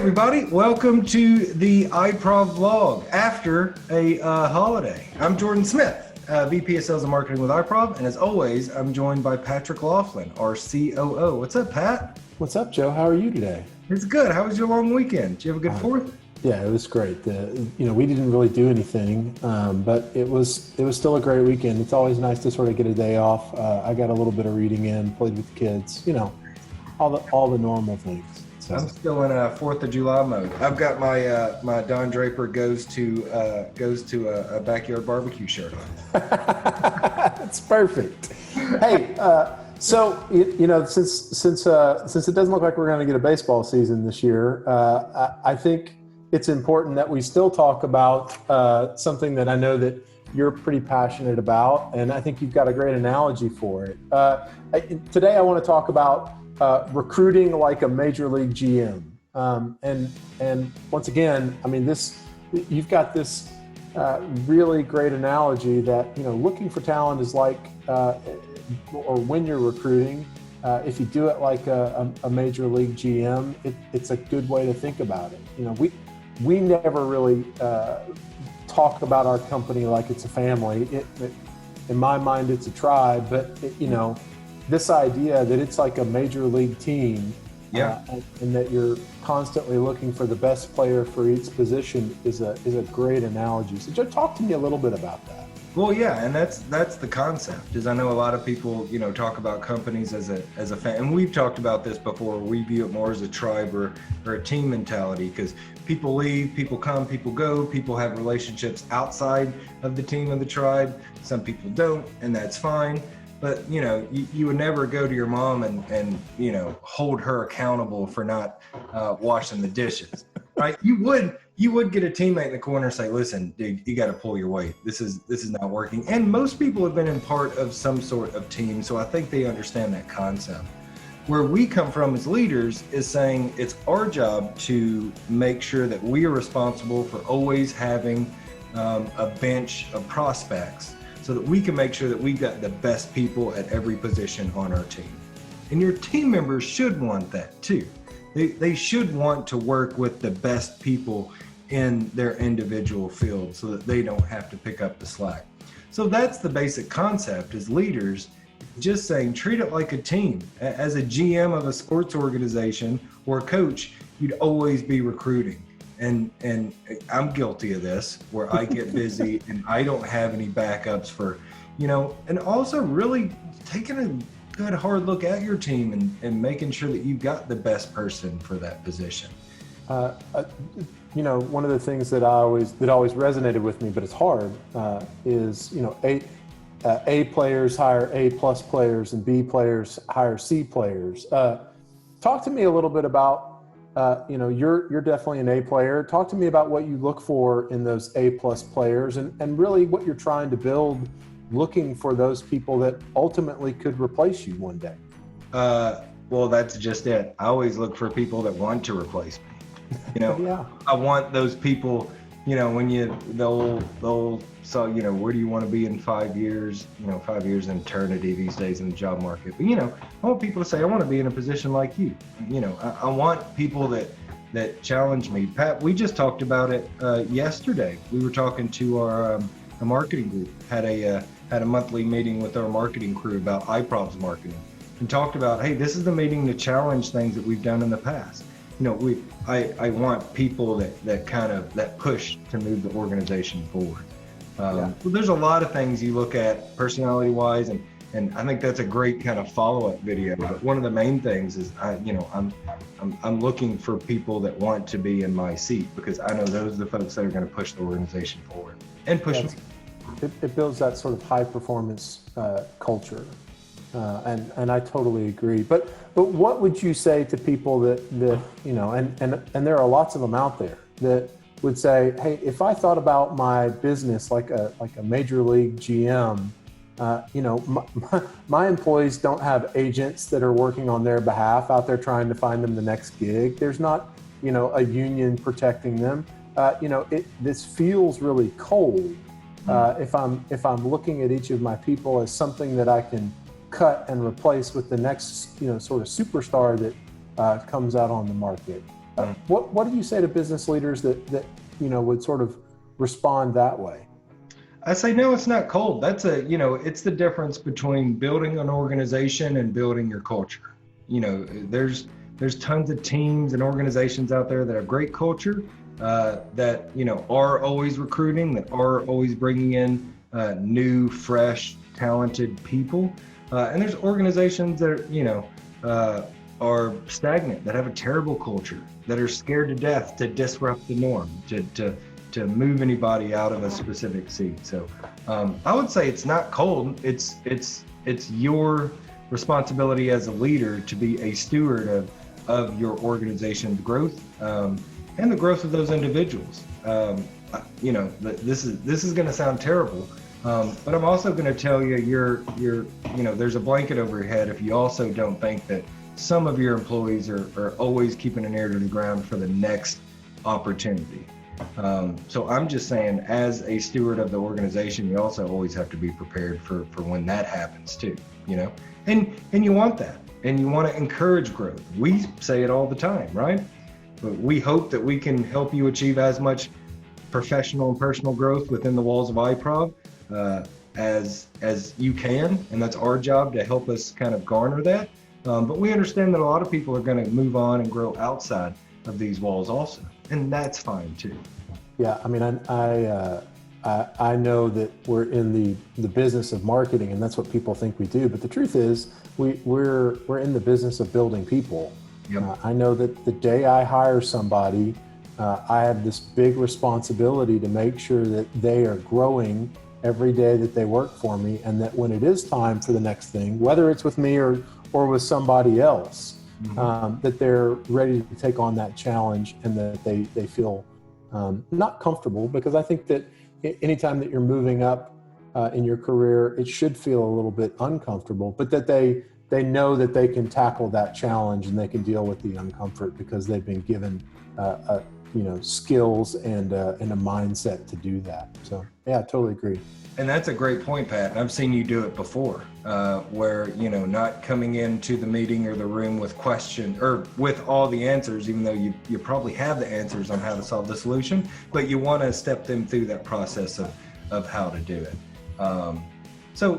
everybody, welcome to the iProv vlog after a holiday. I'm Jordan Smith, VP of Sales and Marketing with iProv, and as always, I'm joined by Patrick Laughlin, our COO. What's up, Pat? What's up, Joe? How are you today? It's good. How was your long weekend? Did you have a good 4th? Yeah, it was great. We didn't really do anything, but it was still a great weekend. It's always nice to sort of get a day off. I got a little bit of reading in, played with the kids, all the normal things. So. I'm still in a 4th of July mode. I've got my Don Draper goes to a backyard barbecue shirt on. That's perfect. Hey, so since it doesn't look like we're going to get a baseball season this year, I think it's important that we still talk about something that I know that you're pretty passionate about, and I think you've got a great analogy for it. Today I want to talk about recruiting like a major league GM. And once again, I mean, you've got this really great analogy that, looking for talent is like, or when you're recruiting, if you do it like a major league GM, it's a good way to think about it. We never really talk about our company like it's a family. In my mind, it's a tribe, but this idea that it's like a major league team, and that you're constantly looking for the best player for each position is a great analogy. So, Joe, talk to me a little bit about that. Well, yeah, and that's the concept. Is I know a lot of people, talk about companies as a fan, and we've talked about this before. We view it more as a tribe or a team mentality, because people leave, people come, people go, people have relationships outside of the team and the tribe. Some people don't, and that's fine. But, you would never go to your mom and hold her accountable for not washing the dishes, right? You would get a teammate in the corner and say, listen, dude, you got to pull your weight. This is not working. And most people have been in part of some sort of team, so I think they understand that concept. Where we come from as leaders is saying it's our job to make sure that we are responsible for always having a bench of prospects, so that we can make sure that we've got the best people at every position on our team. And your team members should want that too. They should want to work with the best people in their individual field so that they don't have to pick up the slack. So that's the basic concept as leaders, just saying treat it like a team. As a GM of a sports organization or a coach, you'd always be recruiting. And I'm guilty of this, where I get busy and I don't have any backups for, and also really taking a good hard look at your team and making sure that you've got the best person for that position. One of the things that always resonated with me, but it's hard, is, A players hire A+ players and B players hire C players. Talk to me a little bit about, you're definitely an A player. Talk to me about what you look for in those A+ players and really what you're trying to build, looking for those people that ultimately could replace you one day. Well, that's just it. I always look for people that want to replace me. Yeah. I want those people, when where do you want to be in 5 years? 5 years in eternity these days in the job market. But, I want people to say, I want to be in a position like you. I want people that challenge me. Pat, we just talked about it yesterday. We were talking to our marketing group, had a monthly meeting with our marketing crew about iProv's marketing, and talked about, hey, this is the meeting to challenge things that we've done in the past. I want people that push to move the organization forward. Well, there's a lot of things you look at personality wise, and I think that's a great kind of follow-up video. But one of the main things is I'm looking for people that want to be in my seat, because I know those are the folks that are going to push the organization forward and push me. It builds that sort of high performance culture. And I totally agree. But what would you say to people that and there are lots of them out there that would say, hey, if I thought about my business like a major league GM, my employees don't have agents that are working on their behalf out there trying to find them the next gig. There's not, a union protecting them. This feels really cold. If I'm looking at each of my people as something that I can cut and replace with the next, sort of superstar that comes out on the market. What do you say to business leaders that would sort of respond that way? I say, no, it's not cold. It's the difference between building an organization and building your culture. There's tons of teams and organizations out there that have great culture, that, are always recruiting, that are always bringing in new, fresh, talented people. And there's organizations that, are stagnant, that have a terrible culture, that are scared to death to disrupt the norm, to move anybody out of a specific seat. So I would say it's not cold. It's your responsibility as a leader to be a steward of your organization's growth, and the growth of those individuals. This is going to sound terrible, but I'm also going to tell you, there's a blanket over your head if you also don't think that some of your employees are always keeping an ear to the ground for the next opportunity. So I'm just saying, as a steward of the organization, you also always have to be prepared for when that happens too, and you want that, and you want to encourage growth. We say it all the time, right? But we hope that we can help you achieve as much professional and personal growth within the walls of iProv as you can, and that's our job to help us kind of garner that. But we understand that a lot of people are going to move on and grow outside of these walls also, and that's fine too. Yeah, I mean, I know that we're in the business of marketing, and that's what people think we do. But the truth is, we're in the business of building people. Yep. I know that the day I hire somebody, I have this big responsibility to make sure that they are growing every day that they work for me, and that when it is time for the next thing, whether it's with me or with somebody else, that they're ready to take on that challenge, and that they feel not comfortable, because I think that anytime that you're moving up in your career, it should feel a little bit uncomfortable, but that they know that they can tackle that challenge and they can deal with the uncomfort because they've been given skills and a mindset to do that. So yeah, I totally agree. And that's a great point, Pat. I've seen you do it before, where, not coming into the meeting or the room with questions or with all the answers, even though you probably have the answers on how to solve the solution, but you want to step them through that process of how to do it. So,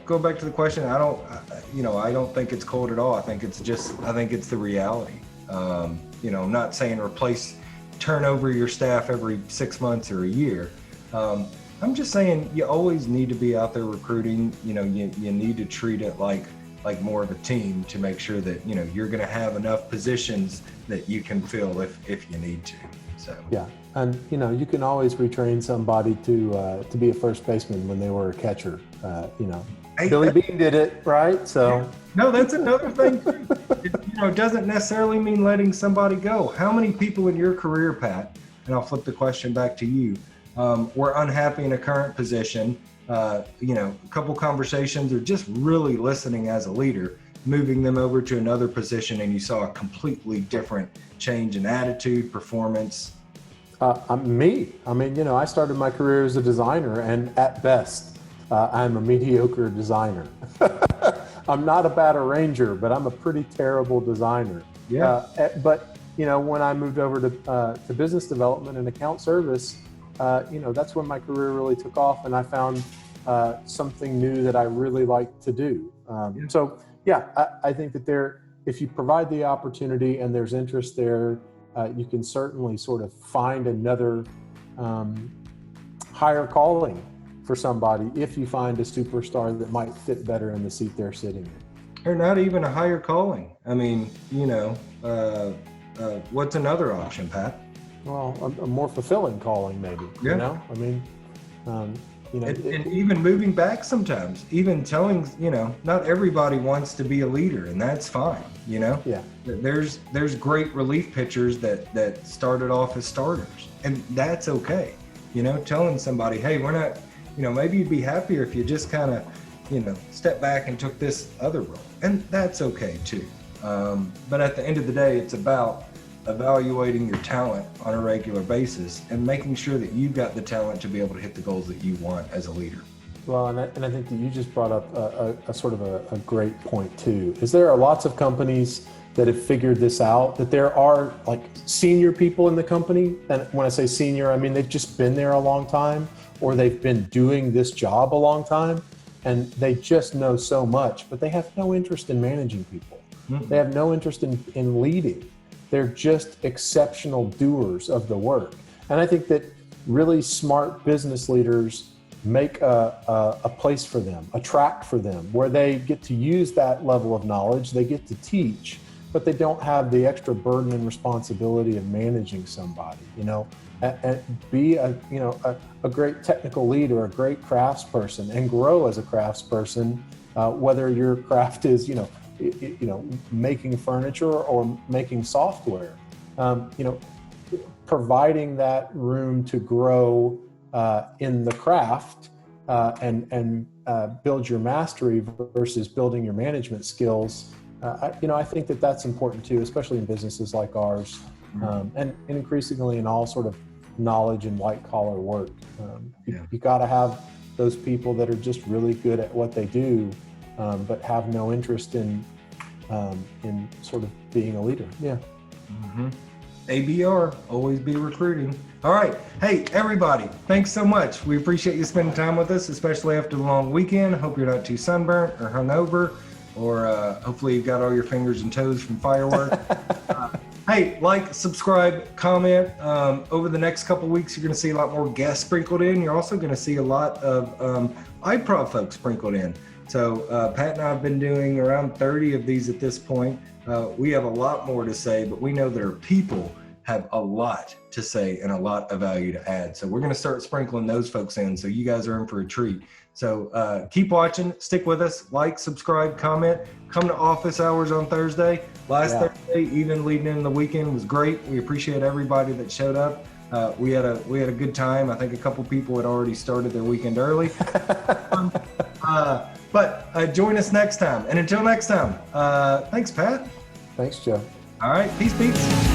go back to the question. I don't think it's cold at all. I think it's the reality. I'm not saying turn over your staff every 6 months or a year. I'm just saying you always need to be out there recruiting. You need to treat it like more of a team to make sure that, you're going to have enough positions that you can fill if you need to. So yeah, and you can always retrain somebody to be a first baseman when they were a catcher. Billy Beane did it, right? So yeah. No, that's another thing too. It doesn't necessarily mean letting somebody go. How many people in your career, Pat, and I'll flip the question back to you, were unhappy in a current position, a couple conversations, or just really listening as a leader, moving them over to another position, and you saw a completely different change in attitude, performance? Me. I mean, I started my career as a designer, and at best, I'm a mediocre designer. I'm not a bad arranger, but I'm a pretty terrible designer. Yeah. But when I moved over to business development and account service, that's when my career really took off, and I found something new that I really like to do. So yeah, I think that if you provide the opportunity and there's interest there, you can certainly sort of find another higher calling for somebody if you find a superstar that might fit better in the seat they're sitting in. Or not even a higher calling. I mean, what's another option, Pat? Well, a more fulfilling calling, maybe. Yeah. I mean, and even moving back sometimes, even telling, not everybody wants to be a leader, and that's fine. Yeah. There's great relief pitchers that started off as starters, and that's okay. Telling somebody, hey, we're not, maybe you'd be happier if you just kind of, step back and took this other role, and that's okay too. But at the end of the day, it's about evaluating your talent on a regular basis and making sure that you've got the talent to be able to hit the goals that you want as a leader. Well, and I think that you just brought up a sort of a great point too, is there are lots of companies that have figured this out, that there are like senior people in the company. And when I say senior, I mean, they've just been there a long time, or they've been doing this job a long time, and they just know so much, but they have no interest in managing people. Mm-hmm. They have no interest in leading. They're just exceptional doers of the work. And I think that really smart business leaders make a place for them, a track for them, where they get to use that level of knowledge, they get to teach, but they don't have the extra burden and responsibility of managing somebody, and be a great technical leader, a great craftsperson, and grow as a craftsperson, whether your craft is, making furniture or making software, providing that room to grow in the craft and build your mastery versus building your management skills. I think that that's important too, especially in businesses like ours, and increasingly in all sort of knowledge and white collar work. You got to have those people that are just really good at what they do, but have no interest in sort of being a leader. Yeah. Mm-hmm. ABR, always be recruiting. All right. Hey, everybody, thanks so much. We appreciate you spending time with us, especially after the long weekend. Hope you're not too sunburnt or hungover, or hopefully you've got all your fingers and toes from fireworks. Hey, like, subscribe, comment. Over the next couple weeks, you're going to see a lot more guests sprinkled in. You're also going to see a lot of iProv folks sprinkled in. So Pat and I have been doing around 30 of these at this point. We have a lot more to say, but we know that our people have a lot to say and a lot of value to add. So we're going to start sprinkling those folks in. So you guys are in for a treat. So keep watching, stick with us, like, subscribe, comment, come to office hours on Thursday. Last Thursday, even leading into the weekend, was great. We appreciate everybody that showed up. We had a good time. I think a couple people had already started their weekend early. But join us next time. And until next time, thanks, Pat. Thanks, Joe. All right. Peace, peace.